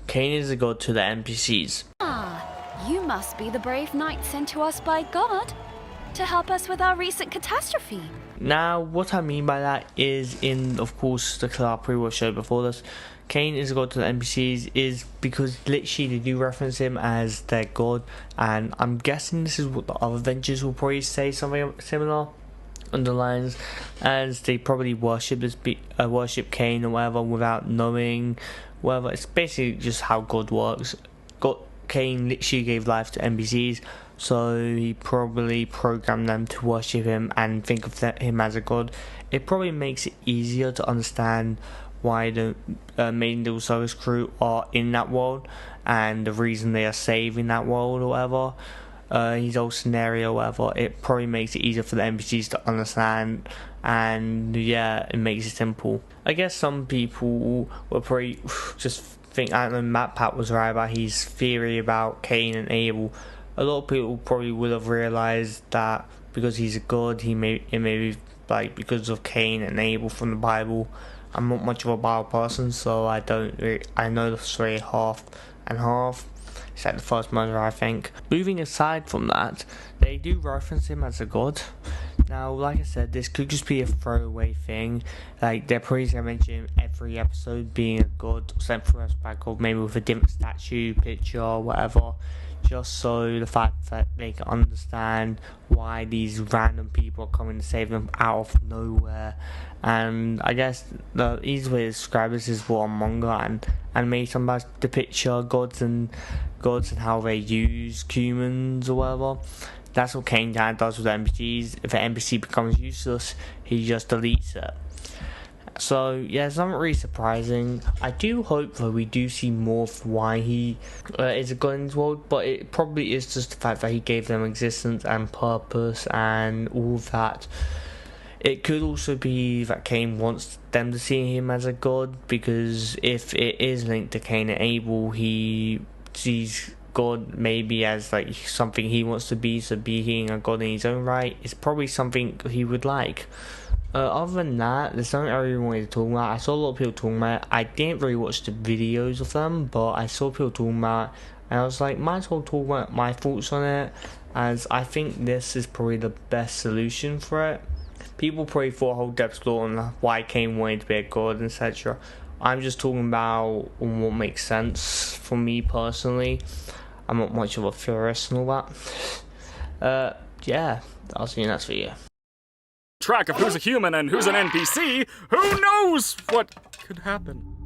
Caine is a god to the NPCs. Ah, you must be the brave knight sent to us by God to help us with our recent catastrophe. Now, what I mean by that is, in, of course, the pre-war show before this, Caine is a god to the NPCs is because literally they do reference him as their god, and I'm guessing this is what the other Avengers will probably say, something similar underlines, as they probably worship Caine or whatever without knowing whatever. It's basically just how God works. Caine literally gave life to NPCs, so he probably programmed them to worship him and think of him as a god. It probably makes it easier to understand why the main Dual Service crew are in that world and the reason they are saving that world or whatever. His whole scenario or whatever. It probably makes it easier for the NPCs to understand, and yeah, it makes it simple. I guess some people will probably just think, I don't know, Matt Pat was right about his theory about Cain and Abel. A lot of people probably would have realised that because he's a god, it may be like because of Cain and Abel from the Bible. I'm not much of a Bible person, so I know the story half and half. It's like the first murder, I think. Moving aside from that, they do reference him as a god. Now, like I said, this could just be a throwaway thing. Like, they're probably going to mention every episode being a god sent for us by God, maybe with a different statue, picture, whatever. Just so the fact that they can understand why these random people are coming to save them out of nowhere. And I guess the easy way to describe this is what a manga and anime sometimes depict gods and how they use humans or whatever. That's what Caine does with NPCs. If an NPC becomes useless, he just deletes it. So yeah, it's not really surprising. I do hope that we do see more of why he is a god in this world, but it probably is just the fact that he gave them existence and purpose and all of that. It could also be that Caine wants them to see him as a god, because if it is linked to Cain and Abel, he sees God maybe as like something he wants to be, so being a god in his own right is probably something he would like. Other than that, there's something I really wanted to talk about. I saw a lot of people talking about it. I didn't really watch the videos of them, but I saw people talking about it, and I was like, might as well talk about my thoughts on it, as I think this is probably the best solution for it. People probably thought a whole depth thought on why Caine wanted to be a god, etc. I'm just talking about what makes sense for me personally. I'm not much of a theorist and all that. Yeah, I'll see you next video. Track of who's a human and who's an NPC, who knows what could happen?